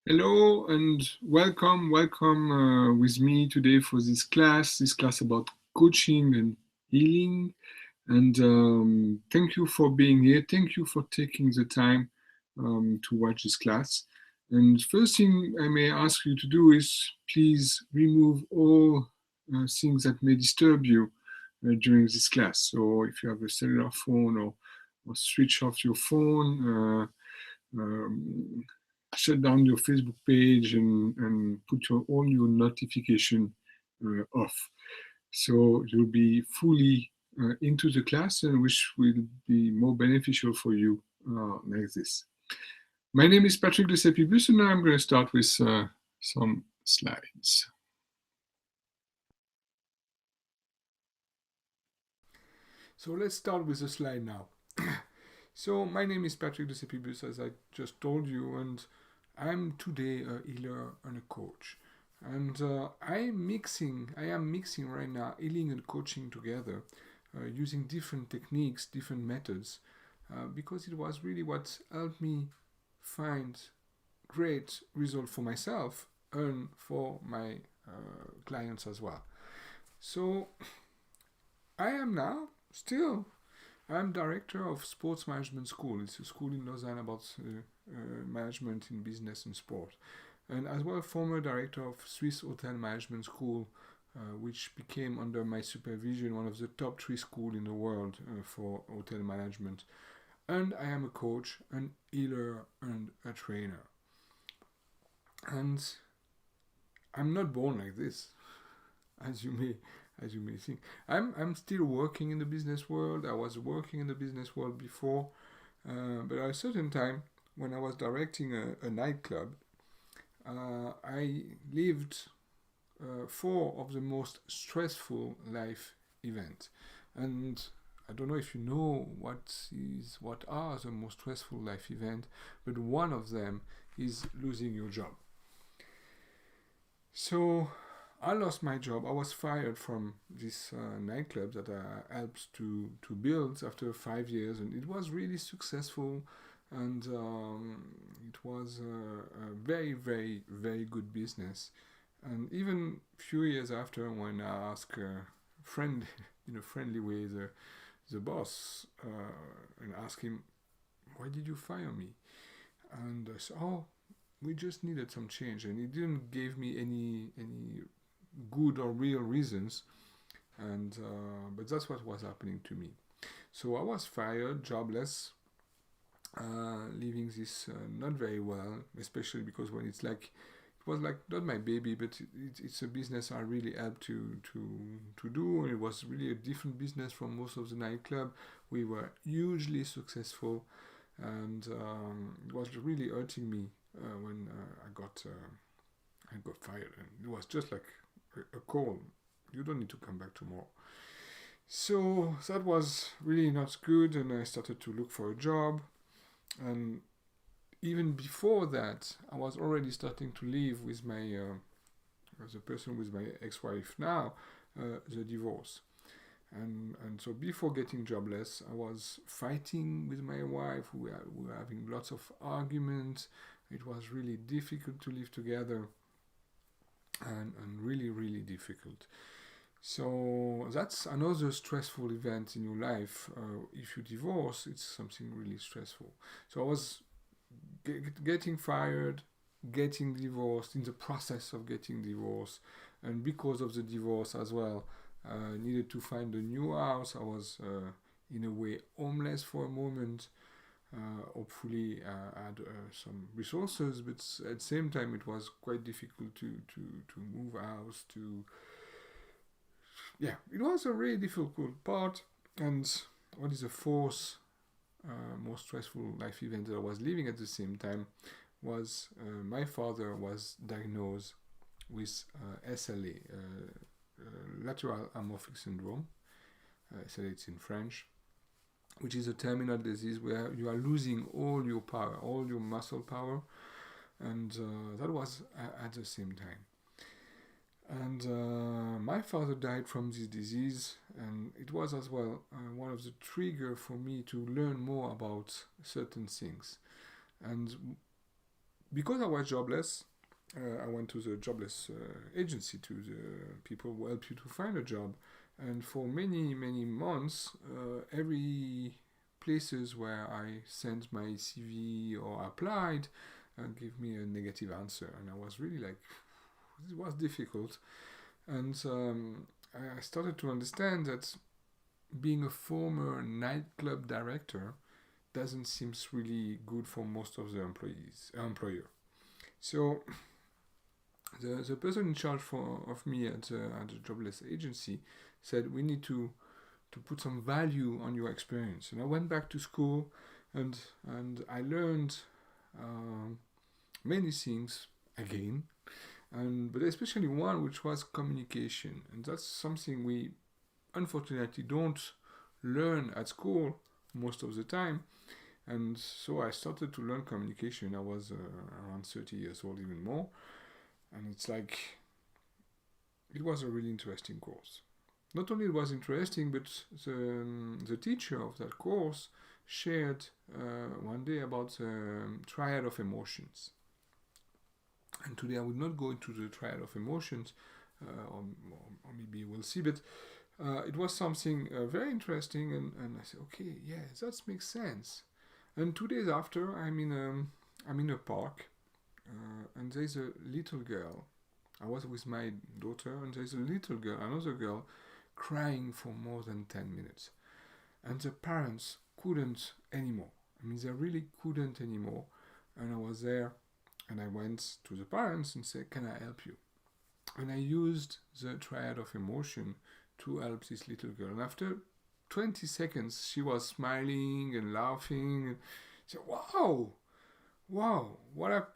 Hello and welcome with me today for this class about coaching and healing. And thank you for being here. Thank you for taking the time to watch this class. And first thing I may ask you to do is please remove all things that may disturb you during this class. So if you have a cellular phone or switch off your phone, um, shut down your Facebook page and put all your notification off. So you'll be fully into the class, and which will be more beneficial for you like this. My name is Patrick de Sepibus, and I'm going to start with some slides. So let's start with the slide now. So my name is Patrick de Sepibus, as I just told you, and I'm today a healer and a coach. And I am mixing right now healing and coaching together, using different techniques, different methods, because it was really what helped me find great result for myself and for my clients as well. So I am now still I'm director of Sports Management School. It's a school in Lausanne about management in business and sport. And as well, former director of Swiss Hotel Management School, which became under my supervision one of the top 3 schools in the world for hotel management. And I am a coach, an healer, and a trainer. And I'm not born like this, as you may think. I'm still working in the business world. I was working in the business world before, but at a certain time, when I was directing a nightclub, I lived 4 of the most stressful life events. And I don't know if you know what are the most stressful life events, but one of them is losing your job. So I lost my job. I was fired from this nightclub that I helped to build after 5 years, and it was really successful, and it was a very, very, very good business. And even a few years after, when I asked friend in a friendly way the boss and asked him, "Why did you fire me?" And I said, "Oh, we just needed some change," and he didn't give me any good or real reasons, and but that's what was happening to me. So I was fired, jobless, leaving this not very well, especially because when it was like not my baby, but it's a business I really helped to do, and it was really a different business from most of the nightclub. We were hugely successful, and it was really hurting me when I got fired, and it was just like a call. You don't need to come back tomorrow. So that was really not good, and I started to look for a job. And even before that, I was already starting to live with the person with my ex-wife now, the divorce. And so before getting jobless, I was fighting with my wife. We were having lots of arguments. It was really difficult to live together, and really, really difficult. So that's another stressful event in your life. If you divorce, it's something really stressful. So I was getting fired, getting divorced, in the process of getting divorced, and because of the divorce as well, needed to find a new house. I was in a way homeless for a moment. Hopefully, I had some resources, but at the same time, it was quite difficult to move house. It was a really difficult part. And what is the fourth most stressful life event that I was living at the same time was my father was diagnosed with SLA, lateral amorphic syndrome. SLA, it's in French, which is a terminal disease where you are losing all your power, all your muscle power, and that was at the same time. And my father died from this disease, and it was as well one of the triggers for me to learn more about certain things. And because I was jobless, I went to the jobless agency, to the people who help you to find a job. And for many, many months, every places where I sent my CV or applied gave me a negative answer. And I was really like, it was difficult. And I started to understand that being a former nightclub director doesn't seem really good for most of the employer. So the person in charge of me at the jobless agency said, we need to put some value on your experience. And I went back to school, and I learned many things again, but especially one, which was communication. And that's something we unfortunately don't learn at school most of the time. And so I started to learn communication. I was around 30 years old, even more. And it's like, it was a really interesting course. Not only it was interesting, but the teacher of that course shared one day about the triad of emotions. And today I will not go into the triad of emotions, or maybe we'll see, but it was something very interesting, and I said, okay, yeah, that makes sense. And 2 days after, I'm in a park, and there's a little girl. I was with my daughter, and there's a little girl, another girl, crying for more than 10 minutes. And the parents couldn't anymore. They really couldn't anymore. And I was there, and I went to the parents and said, can I help you? And I used the triad of emotion to help this little girl. And after 20 seconds, she was smiling and laughing. And I said, wow, what I've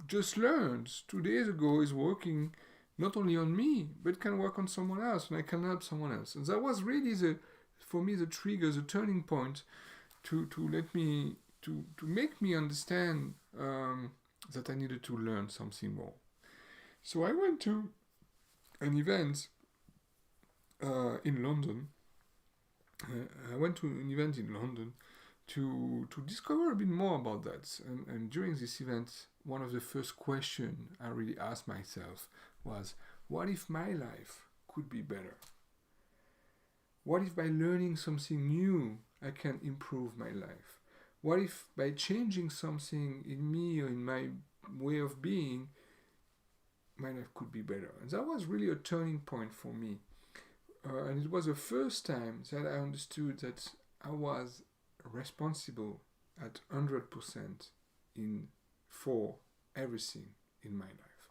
just learned 2 days ago is working not only on me, but can work on someone else, and I can help someone else. And that was really for me, the trigger, the turning point to make me understand that I needed to learn something more. So I went to an event in London. To discover a bit more about that. And during this event, one of the first questions I really asked myself was, what if my life could be better? What if by learning something new, I can improve my life? What if by changing something in me or in my way of being, my life could be better? And that was really a turning point for me. And it was the first time that I understood that I was responsible at 100% for everything in my life.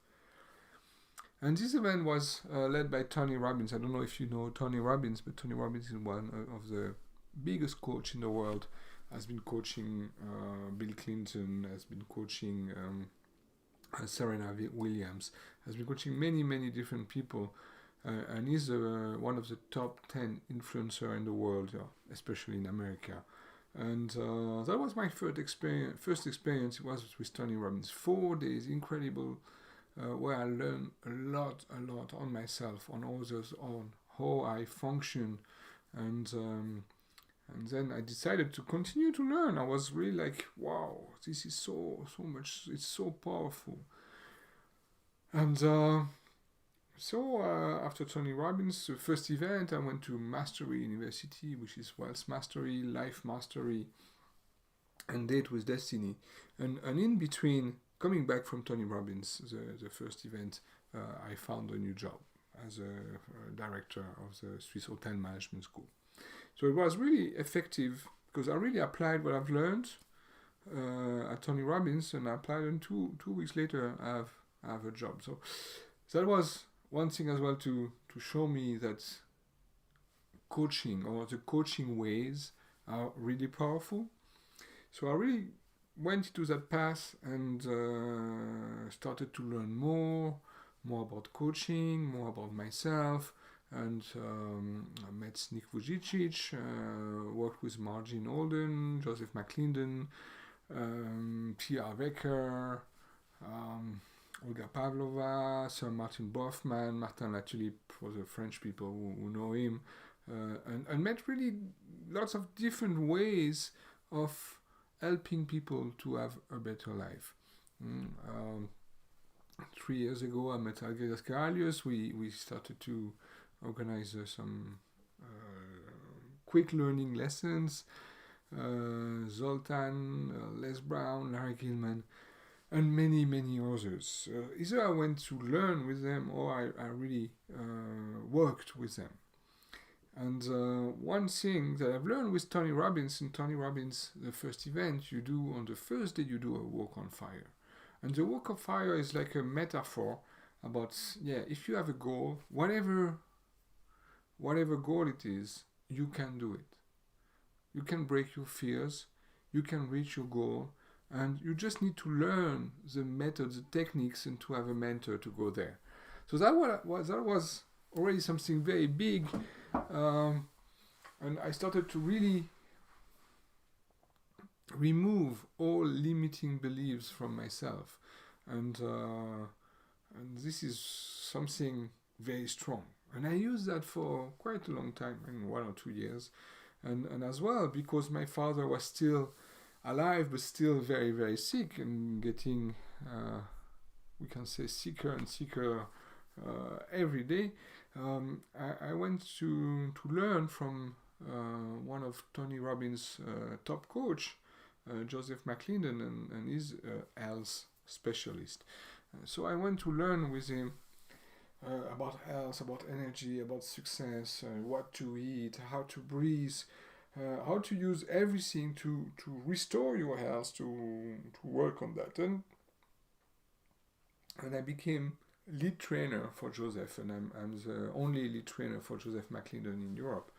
And this event was led by Tony Robbins. I don't know if you know Tony Robbins, but Tony Robbins is one of the biggest coach in the world. Has been coaching Bill Clinton, has been coaching Serena Williams, has been coaching many different people, and he's one of the top 10 influencers in the world, especially in America. And that was my first experience. It was with Tony Robbins. 4 days, incredible, where I learned a lot on myself, on others, on how I function, and then I decided to continue to learn. I was really like, wow, this is so much, it's so powerful. And so after Tony Robbins, the first event, I went to Mastery University, which is Wealth Mastery, Life Mastery, and Date with Destiny. And in between, coming back from Tony Robbins, the first event, I found a new job as a director of the Swiss Hotel Management School. So it was really effective because I really applied what I've learned at Tony Robbins, and I applied, and two weeks later I have a job. So that was one thing as well to show me that coaching, or the coaching ways, are really powerful. So I really went into that path and started to learn more about coaching, more about myself. And I met Nick Vujicic, worked with Margin Olden, Joseph McClendon, T.R. Wecker, Olga Pavlova, Sir Martin Boffman, Martin Latulippe for the French people who know him, and met really lots of different ways of helping people to have a better life. Um, 3 years ago, I met Algirdas Karalius. We started to organize some quick learning lessons. Zoltan, Les Brown, Larry Gilman, and many, many others. Either I went to learn with them or I really worked with them. And one thing that I've learned with Tony Robbins, the first event you do on the first day, you do a walk on fire. And the walk on fire is like a metaphor about, if you have a goal, whatever goal it is, you can do it. You can break your fears, you can reach your goal, and you just need to learn the methods, the techniques, and to have a mentor to go there. So that was already something very big, and I started to really remove all limiting beliefs from myself, and this is something very strong. And I used that for quite a long time, 1 or 2 years. And as well, because my father was still alive, but still very, very sick and getting, we can say, sicker and sicker every day, I went to learn from one of Tony Robbins' top coach, Joseph McClendon, and he's a health specialist. So I went to learn with him about health, about energy, about success, what to eat, how to breathe, how to use everything to restore your health, to work on that. And I became lead trainer for Joseph, and I'm the only lead trainer for Joseph McClendon in Europe.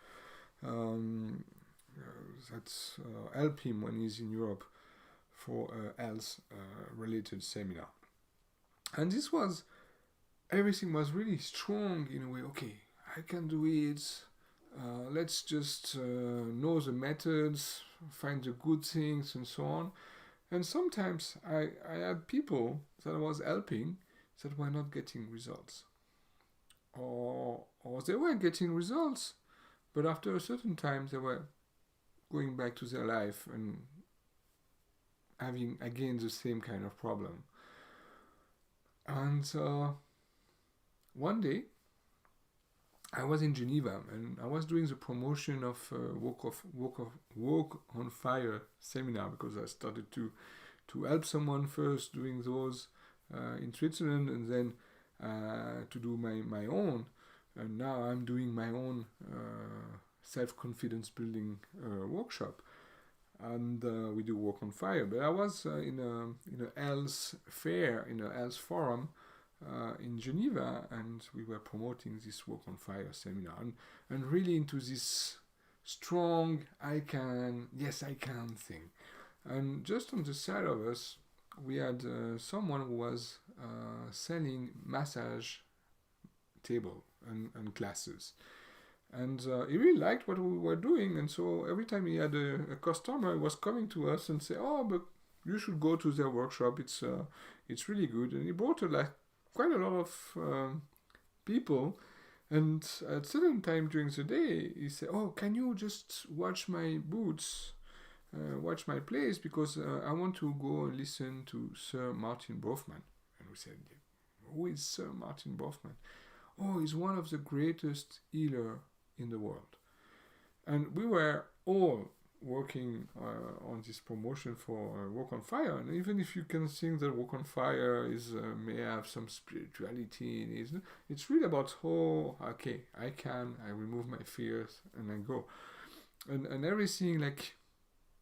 That's help him when he's in Europe for a health related seminar. And this was, everything was really strong in a way. Okay, I can do it. Let's just know the methods, find the good things, and so on. And sometimes I had people that I was helping that were not getting results. Or they were getting results, but after a certain time they were going back to their life and having again the same kind of problem. And one day I was in Geneva and I was doing the promotion of Walk on Fire seminar, because I started to help someone first doing those in Switzerland, and then to do my own. And now I'm doing my own self-confidence building workshop, and we do Walk on Fire. But I was in a health fair, in a health forum in Geneva, and we were promoting this Walk on Fire seminar, and really into this strong yes I can thing. And just on the side of us, we had someone who was selling massage table and classes. And he really liked what we were doing, and so every time he had a customer, he was coming to us and say, "Oh, but you should go to their workshop. It's really good." And he brought quite a lot of people. And at certain time during the day, he said, "Oh, can you just watch my booths, watch my place, because I want to go and listen to Sir Martin Brofman." And we said, "Who is Sir Martin Brofman?" "Oh, he's one of the greatest healers in the world." And we were all working on this promotion for Walk on Fire. And even if you can think that Walk on Fire may have some spirituality in it, it's really about, I remove my fears and I go. And everything like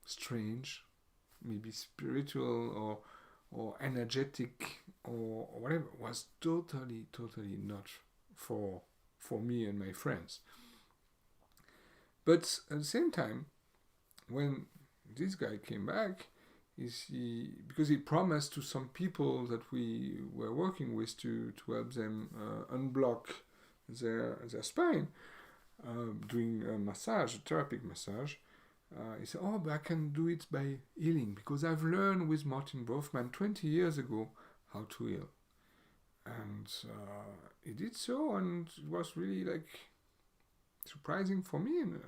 strange, maybe spiritual or energetic or whatever, was totally not for me and my friends. But at the same time, when this guy came back, because he promised to some people that we were working with to help them unblock their spine, doing a massage, a therapeutic massage, he said, "Oh, but I can do it by healing, because I've learned with Martin Brofman 20 years ago how to heal." And he did so, and it was really like surprising for me. And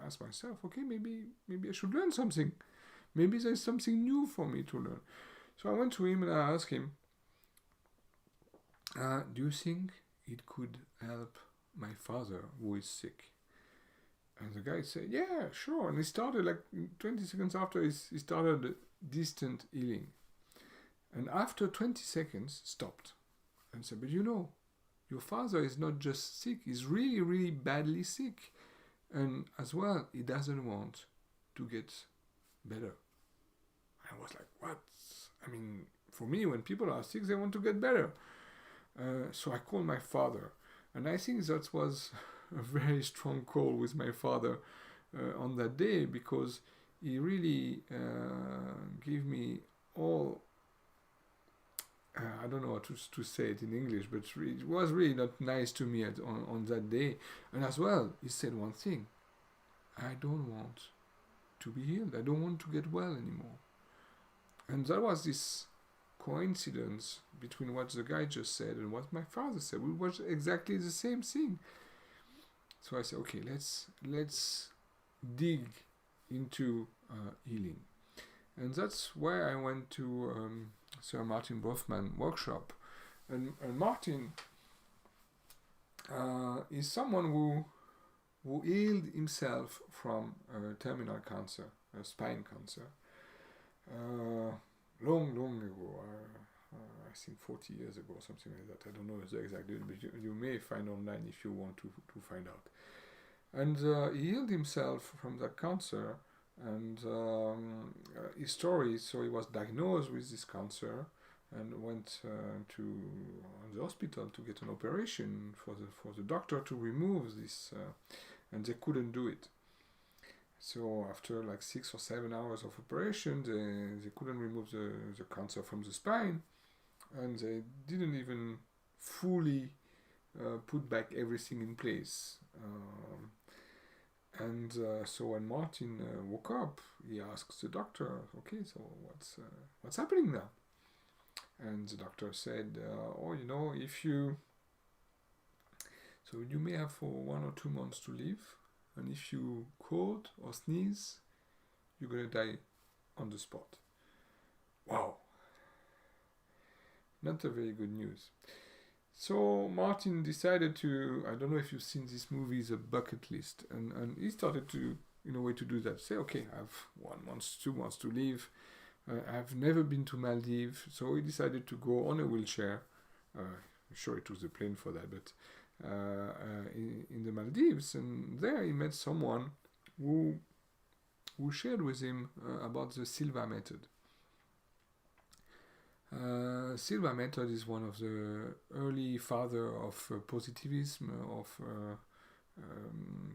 I asked myself, okay, maybe I should learn something. Maybe there's something new for me to learn. So I went to him and I asked him, do you think it could help my father who is sick? And the guy said, yeah, sure. And he started, like 20 seconds after, he started distant healing. And after 20 seconds, stopped and said, but your father is not just sick, he's really, really badly sick. And as well, he doesn't want to get better. I was like, what? I mean, for me, when people are sick, they want to get better. So I called my father. And I think that was a very strong call with my father on that day, because he really gave me all, I don't know how to say it in English, but it was really not nice to me on that day. And as well, he said one thing: I don't want to be healed. I don't want to get well anymore. And that was this coincidence between what the guy just said and what my father said. It was exactly the same thing. So I said, okay, let's dig into healing. And that's where I went to Sir Martin Brofman workshop. And Martin is someone who healed himself from terminal cancer, spine cancer, long ago. I think 40 years ago, something like that. I don't know the exact date, but you may find online if you want to find out. And he healed himself from that cancer. And his story, so he was diagnosed with this cancer and went to the hospital to get an operation for the doctor to remove this, and they couldn't do it. So after like 6 or 7 hours of operation, they couldn't remove the cancer from the spine, and they didn't even fully put back everything in place. And so when Martin woke up, he asked the doctor, okay, so what's happening now? And the doctor said, if you may have for 1 or 2 months to live, and if you cough or sneeze, you're going to die on the spot. Wow. Not a very good news. So Martin decided to, I don't know if you've seen this movie, The Bucket List, and he started to, in a way, to do that. Say, okay, I have 1 month, 2 months to live. I've never been to Maldives, so he decided to go on a wheelchair. I'm sure it was a plane for that, but in the Maldives, and there he met someone who shared with him about the Silva method. Silva method is one of the early father of positivism, of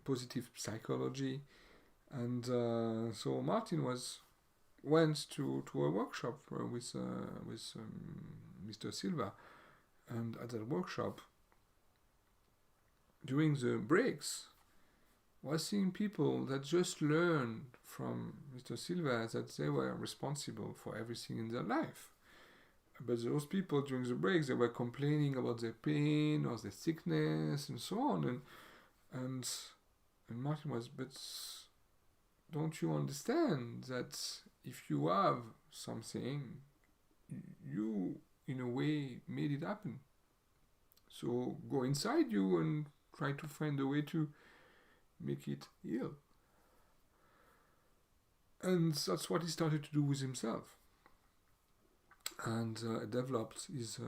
positive psychology, and so Martin went to a workshop with Mr. Silva, and at that workshop, during the breaks, was seeing people that just learned from Mr. Silva that they were responsible for everything in their life. But those people during the breaks, they were complaining about their pain or their sickness and so on. And Martin was, but don't you understand that if you have something, you in a way made it happen? So go inside you and try to find a way to make it heal. And that's what he started to do with himself. And developed his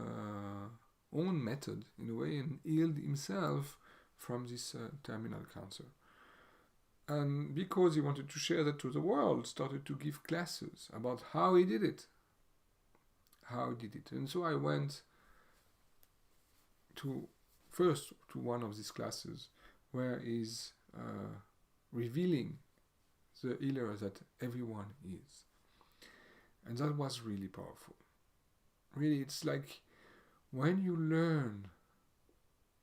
own method in a way and healed himself from this terminal cancer. And because he wanted to share that to the world, started to give classes about how he did it. And so I went first to one of these classes where he's revealing the healer that everyone is. And that was really powerful. Really, it's like when you learn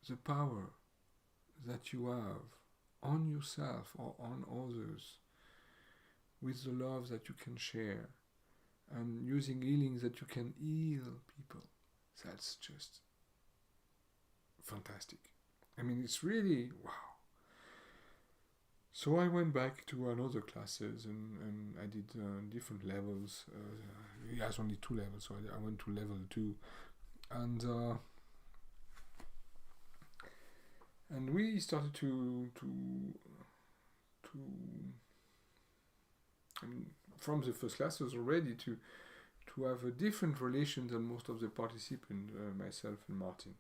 the power that you have on yourself or on others, with the love that you can share, and using healing that you can heal people, that's just fantastic. I mean, it's really wow. So I went back to another classes, and I did different levels. He has only 2 levels, so I went to level 2, and we started to I mean, from the first classes already to have a different relation than most of the participants, myself and Martin.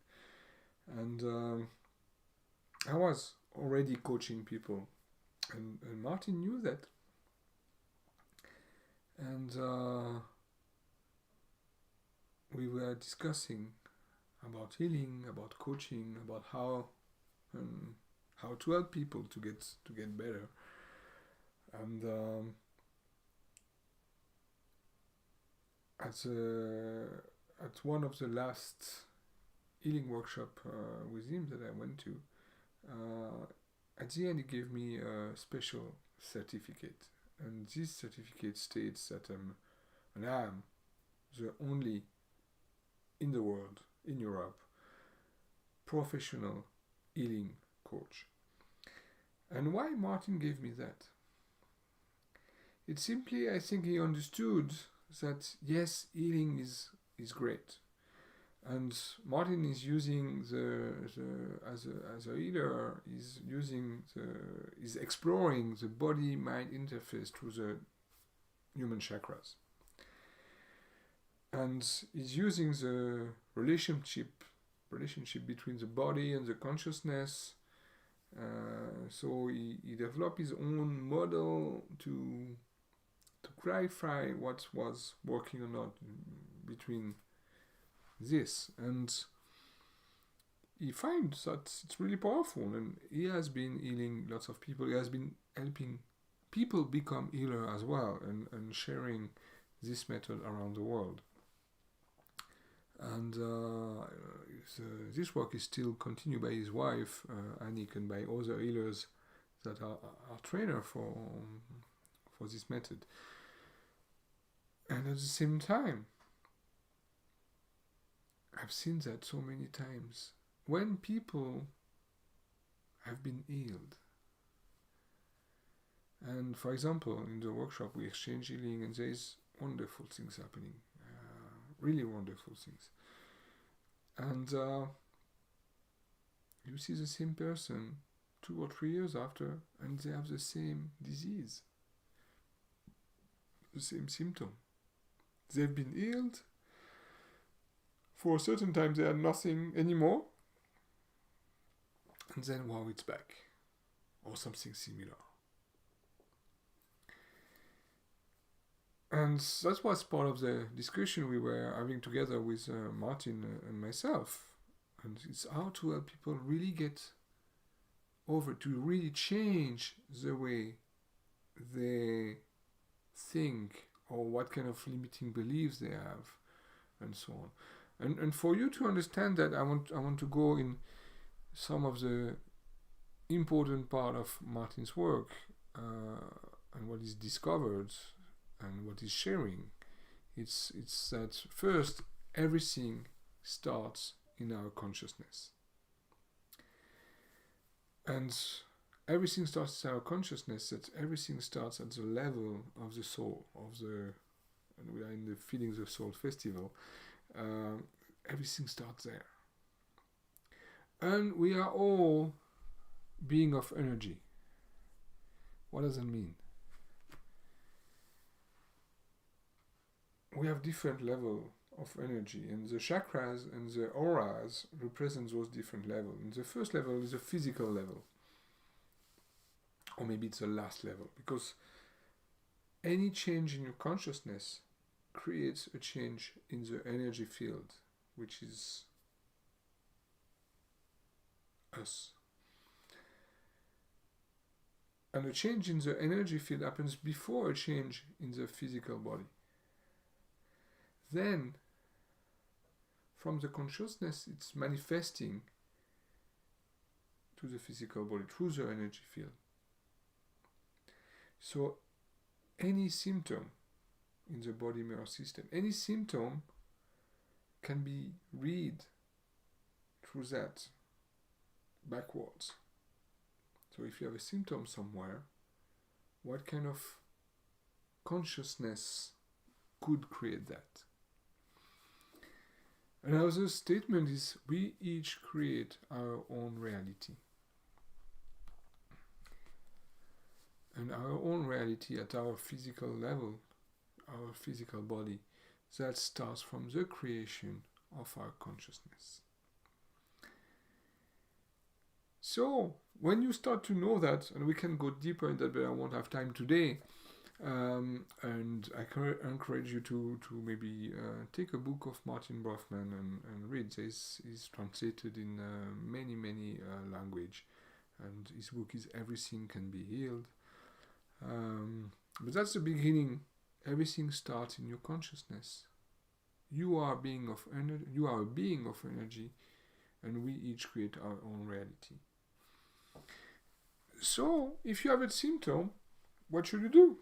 And I was already coaching people, and Martin knew that. And we were discussing about healing, about coaching, about how to help people to get better. And at one of the last healing workshop with him that I went to, at the end he gave me a special certificate, and this certificate states that I am the only in the world, in Europe, professional healing coach. And why Martin gave me that? It's simply, I think he understood that yes, healing is great, and Martin is using as a healer is exploring the body mind interface through the human chakras, and is using the relationship between the body and the consciousness. So he developed his own model to clarify what was working or not between this, and he finds that it's really powerful, and he has been healing lots of people. He has been helping people become healer as well, and sharing this method around the world. And this work is still continued by his wife Annick, and by other healers that are trainers for this method. And at the same time, I've seen that so many times when people have been healed. And for example, in the workshop we exchange healing, and there is wonderful things happening, really wonderful things. And you see the same person 2 or 3 years after, and they have the same disease, the same symptom. They've been healed. For a certain time they had nothing anymore, and then wow, it's back, or something similar. And that was part of the discussion we were having together with Martin and myself. And it's how to help people really get over, to really change the way they think, or what kind of limiting beliefs they have, and so on. And for you to understand that, I want to go in some of the important part of Martin's work, and what is discovered and what is sharing. It's that first, everything starts in our consciousness, and everything starts in our consciousness. That everything starts at the level of the soul, and we are in the Feelings of Soul festival. Everything starts there, and we are all being of energy. What does that mean? We have different level of energy, and the chakras and the auras represent those different levels. And the first level is a physical level, or maybe it's the last level, because any change in your consciousness creates a change in the energy field, which is us. And a change in the energy field happens before a change in the physical body. Then, from the consciousness, it's manifesting to the physical body through the energy field. So, any symptom in the body mirror system, any symptom can be read through that backwards. So if you have a symptom somewhere, what kind of consciousness could create that? Another statement is we each create our own reality. And our own reality at our physical level, our physical body, that starts from the creation of our consciousness. So, when you start to know that, and we can go deeper in that, but I won't have time today, and I encourage you to maybe take a book of Martin Brofman and read. This is translated in many language, and his book is Everything Can Be Healed. But that's the beginning. Everything starts in your consciousness. You are a being of energy, and we each create our own reality. So, if you have a symptom, what should you do?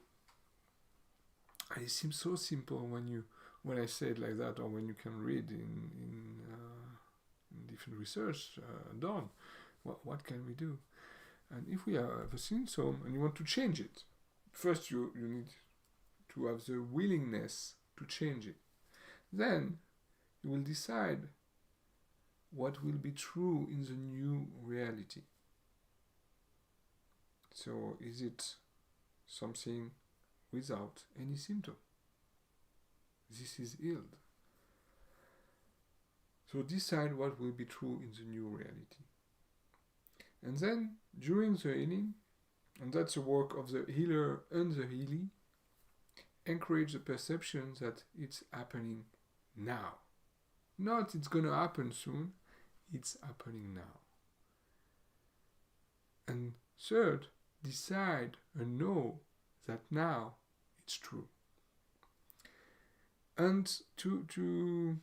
It seems so simple when I say it like that, or when you can read in different research done. What can we do? And if we have a symptom and you want to change it, first you need to have the willingness to change it. Then you will decide what will be true in the new reality. So is it something without any symptom? This is healed. So decide what will be true in the new reality. And then during the healing, and that's the work of the healer and the healee, encourage the perception that it's happening now. Not it's going to happen soon, it's happening now. And third, decide and know that now it's true. And to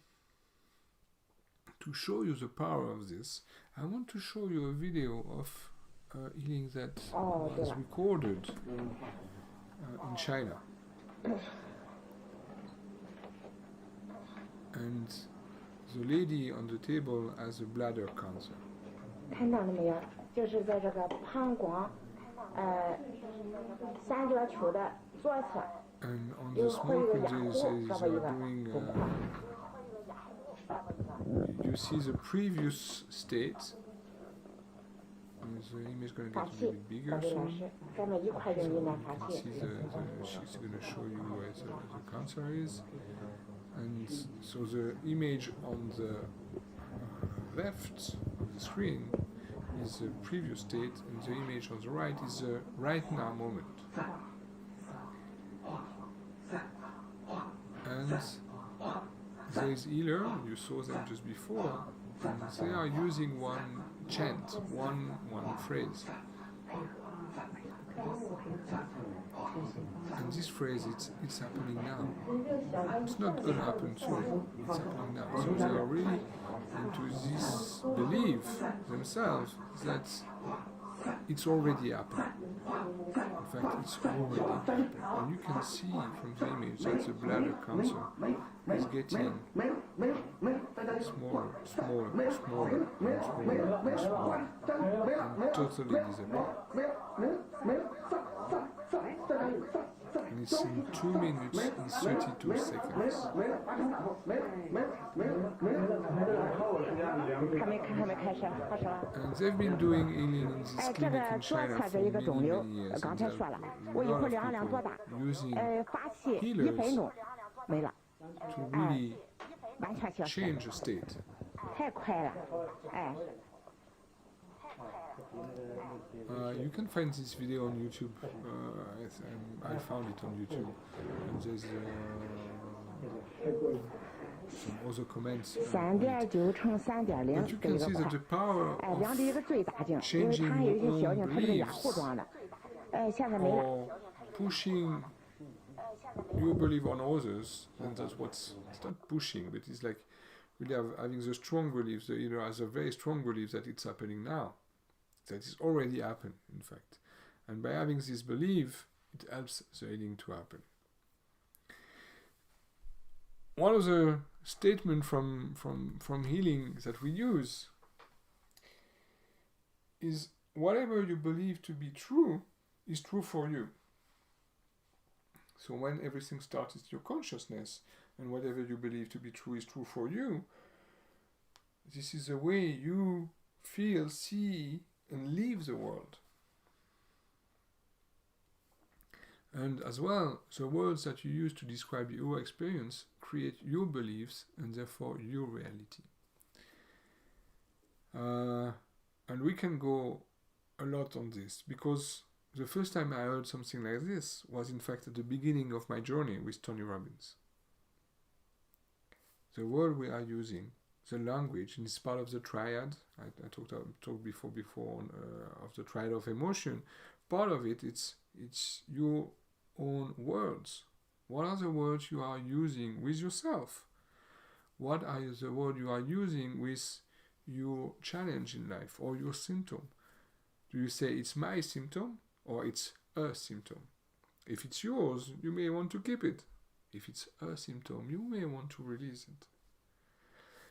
show you the power of this, I want to show you a video of healing that was recorded in China. And the lady on the table has a bladder cancer. 看到了没有？就是在这个膀胱三角球的左侧。 And on the small print is doing you see the previous state. And the image is going to get a little bit bigger soon. So you can see she's going to show you where the cancer is. And so the image on the left of the screen is the previous state, and the image on the right is the right now moment. And there is healer, you saw them just before, and they are using one chant, one phrase. And this phrase, it's happening now. It's not going to happen soon, it's happening now. So they are really into this belief themselves that it's already happened. In fact, it's already happened. And you can see from the image that the bladder cancer is getting smaller, and totally disappear. And it's in 2 minutes and 32 seconds. And they've been doing healing in this clinic in China for many years. And there are a lot of people using healers to really change the state. You can find this video on YouTube. I found it on YouTube. And there's some other comments. But you can see that the power of changing your own beliefs or pushing your belief on others, and that's it's not pushing, but it's like really having the strong belief, the healer has a very strong belief that it's happening now. That it's already happened, in fact. And by having this belief, it helps the healing to happen. One of the statements from healing that we use is whatever you believe to be true is true for you. So when everything starts with your consciousness, and whatever you believe to be true is true for you, this is the way you feel, see, and live the world. And as well, the words that you use to describe your experience create your beliefs and therefore your reality. And we can go a lot on this, because the first time I heard something like this was in fact at the beginning of my journey with Tony Robbins. The word we are using, the language, and it's part of the triad. I talked before of the triad of emotion. Part of it, it's your own words. What are the words you are using with yourself? What are the words you are using with your challenge in life or your symptom? Do you say it's my symptom or it's a symptom? If it's yours, you may want to keep it. If it's a symptom, you may want to release it.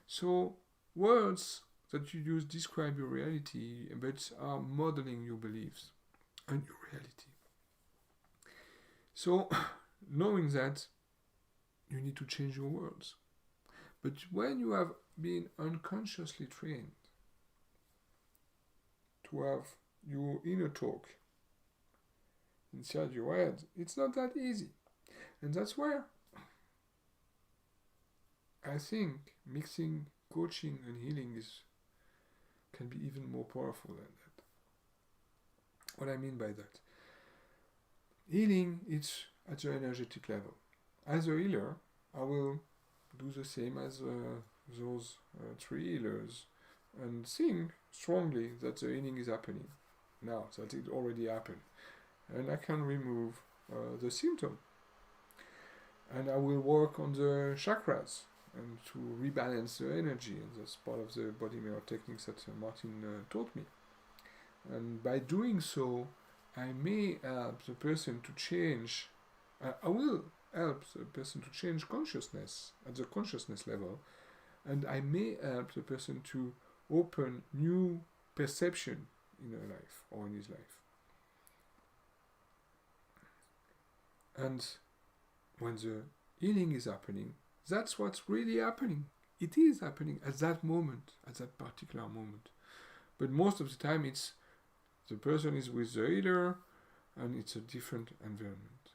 So words that you use describe your reality, but are modeling your beliefs and your reality. So knowing that, you need to change your words. But when you have been unconsciously trained to have your inner talk inside your head, it's not that easy. And that's where I think mixing coaching and healing can be even more powerful than that. What I mean by that? Healing is at the energetic level. As a healer, I will do the same as those three healers and think strongly that the healing is happening now, that it already happened. And I can remove the symptom. And I will work on the chakras and to rebalance the energy. And that's part of the body mirror techniques that Martin taught me. And by doing so, I may help the person to change. I will help the person to change consciousness at the consciousness level, and I may help the person to open new perception in her life or in his life. And when the healing is happening, that's what's really happening. It is happening at that moment, at that particular moment. But most of the time it's the person is with the healer and it's a different environment.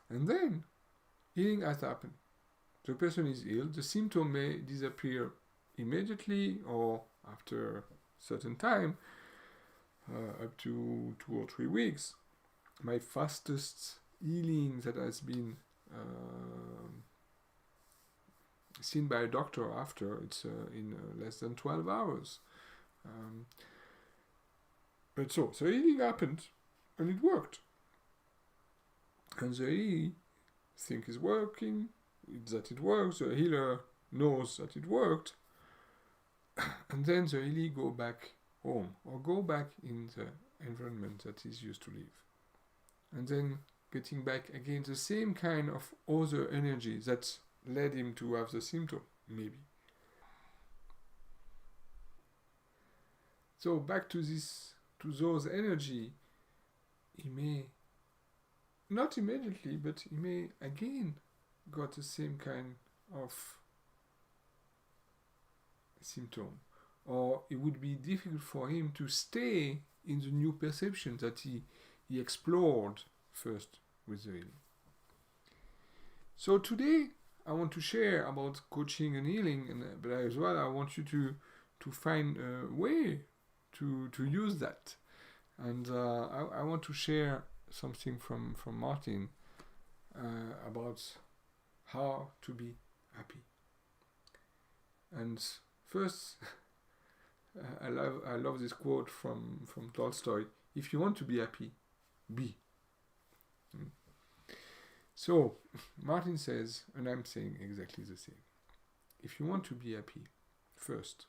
And then healing has happened. The person is healed. The symptom may disappear immediately or after a certain time, up to 2 or 3 weeks. My fastest healing that has been seen by a doctor after, it's in less than 12 hours. But so healing happened and it worked. And the healing think is working, that it works, the healer knows that it worked, and then the healer go back home or go back in the environment that he's used to live. And then getting back again the same kind of other energy that led him to have the symptom, maybe. So back to those energy, he may, not immediately, but he may again got the same kind of symptom. Or it would be difficult for him to stay in the new perception that he explored first with the healing. So today I want to share about coaching and healing, but as well I want you to find a way to use that. And I want to share something from Martin about how to be happy. And first, I love this quote from Tolstoy: "If you want to be happy, be." So Martin says, and I'm saying exactly the same. If you want to be happy, first,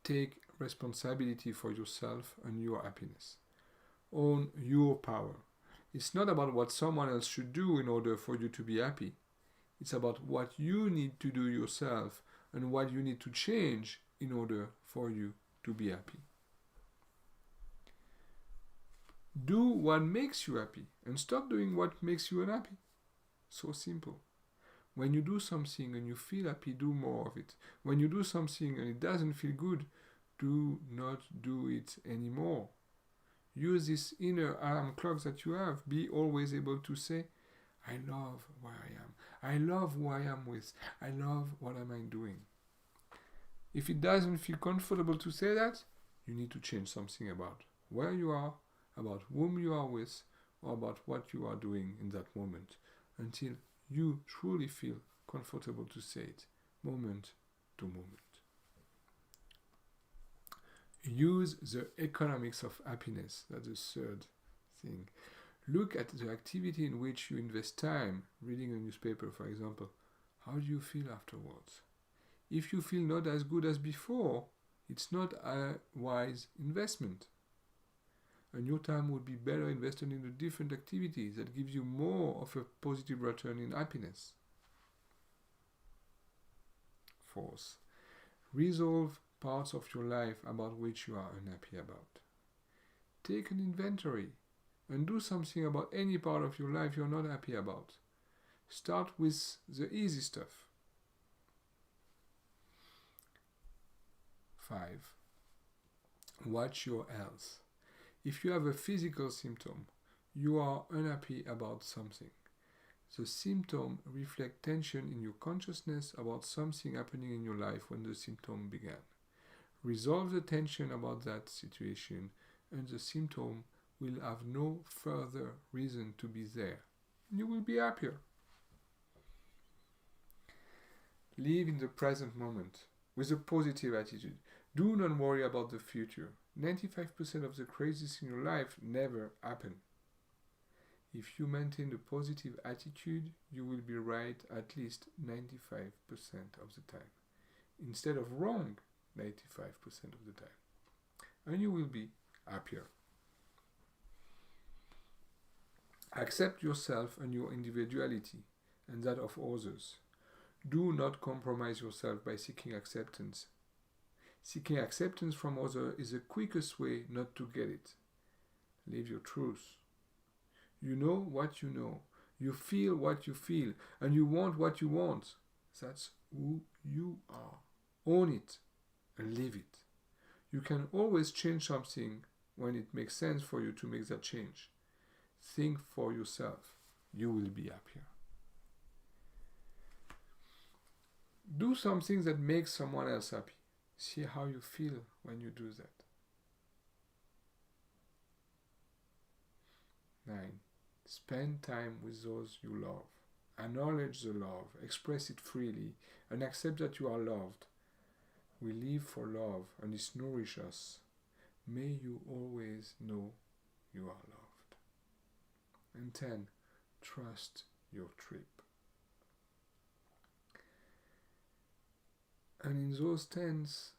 take responsibility for yourself and your happiness. Own your power. It's not about what someone else should do in order for you to be happy. It's about what you need to do yourself and what you need to change in order for you to be happy. Do what makes you happy and stop doing what makes you unhappy. So simple. When you do something and you feel happy, do more of it. When you do something and it doesn't feel good, do not do it anymore. Use this inner alarm clock that you have. Be always able to say, I love where I am. I love who I am with. I love what am I doing. If it doesn't feel comfortable to say that, you need to change something about where you are, about whom you are with, or about what you are doing in that moment, until you truly feel comfortable to say it, moment to moment. Use the economics of happiness. That's the third thing. Look at the activity in which you invest time, reading a newspaper, for example. How do you feel afterwards? If you feel not as good as before, it's not a wise investment. And your time would be better invested in a different activities that gives you more of a positive return in happiness. Fourth, resolve parts of your life about which you are unhappy about. Take an inventory and do something about any part of your life you're not happy about. Start with the easy stuff. 5. Watch your health. If you have a physical symptom, you are unhappy about something. The symptom reflects tension in your consciousness about something happening in your life when the symptom began. Resolve the tension about that situation, and the symptom will have no further reason to be there. You will be happier. Live in the present moment with a positive attitude. Do not worry about the future. 95% of the crises in your life never happen. If you maintain a positive attitude, you will be right at least 95% of the time, instead of wrong 95% of the time. And you will be happier. Accept yourself and your individuality and that of others. Do not compromise yourself by seeking acceptance. Seeking acceptance from others is the quickest way not to get it. Live your truth. You know what you know. You feel what you feel. And you want what you want. That's who you are. Own it and live it. You can always change something when it makes sense for you to make that change. Think for yourself. You will be happier. Do something that makes someone else happy. See how you feel when you do that. 9. Spend time with those you love. Acknowledge the love, express it freely, and accept that you are loved. We live for love, and it nourishes us. May you always know you are loved. And 10. Trust your trip. And in those 10s,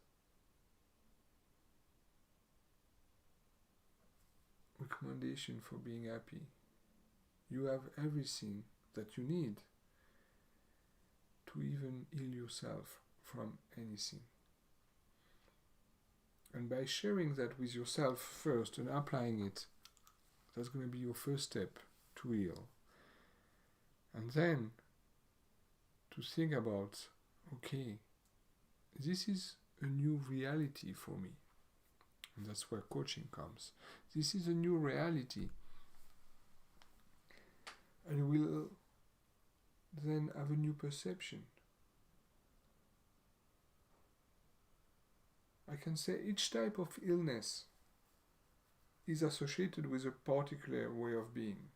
recommendation for being happy, you have everything that you need to even heal yourself from anything. And by sharing that with yourself first and applying it, that's going to be your first step to heal. And then to think about, okay, this is a new reality for me. And that's where coaching comes. This is a new reality. And we'll then have a new perception. I can say each type of illness is associated with a particular way of being.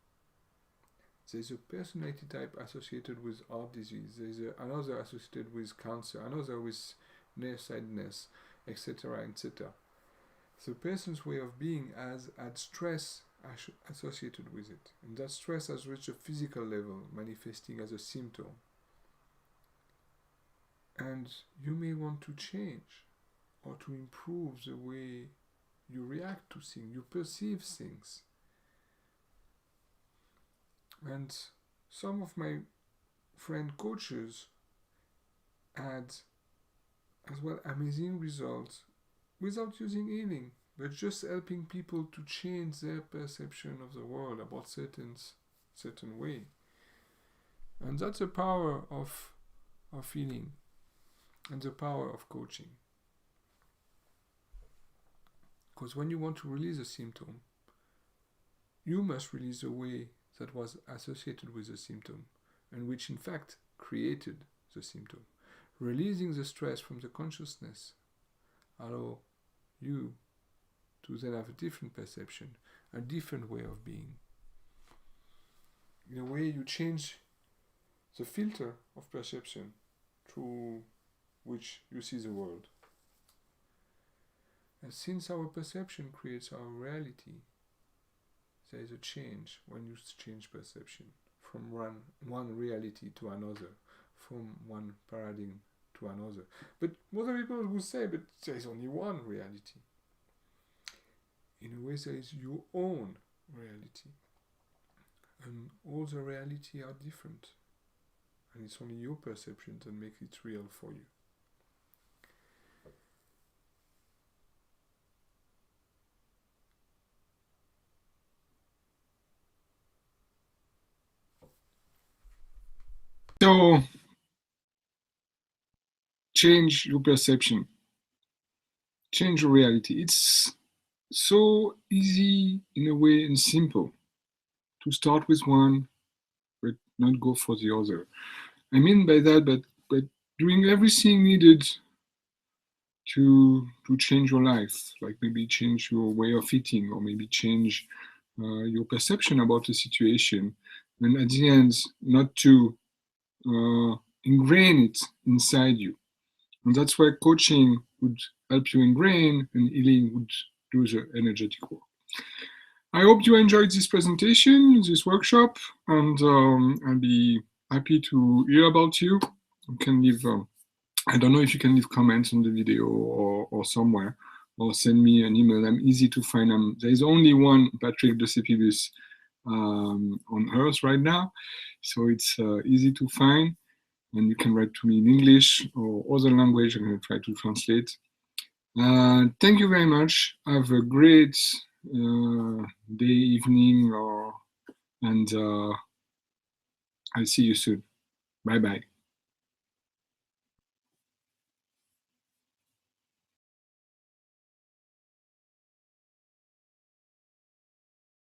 There's a personality type associated with heart disease. There's another associated with cancer, another with nearsightedness, etc., etc. The person's way of being has had stress associated with it, and that stress has reached a physical level, manifesting as a symptom. And you may want to change or to improve the way you react to things, you perceive things. And some of my friend coaches had as well amazing results without using healing. but just helping people to change their perception of the world about certain way. And that's the power of healing and the power of coaching. Because when you want to release a symptom, you must release the way that was associated with the symptom, and which in fact created the symptom. Releasing the stress from the consciousness allow you to then have a different perception, a different way of being. In a way, you change the filter of perception through which you see the world. And since our perception creates our reality, there is a change when you change perception from one reality to another, from one paradigm to another. But other people will say, but there is only one reality. In a way, there is your own reality. And all the reality are different. And it's only your perception that makes it real for you. So, change your perception, change your reality. It's so easy in a way and simple to start with one, but not go for the other. I mean by that, but doing everything needed to change your life, like maybe change your way of eating, or maybe change your perception about the situation, and at the end, not to ingrain it inside you. And that's where coaching would help you ingrain, and healing would do the energetic work. I hope you enjoyed this presentation, this workshop, and I'll be happy to hear about you. You can leave, I don't know if you can leave comments on the video or somewhere, or send me an email. I'm easy to find. There is only one Patrick de Sepibus on Earth right now, so it's easy to find. And you can write to me in English or other language. I'm going to try to translate. Thank you very much. Have a great day, evening, and I'll see you soon. Bye-bye.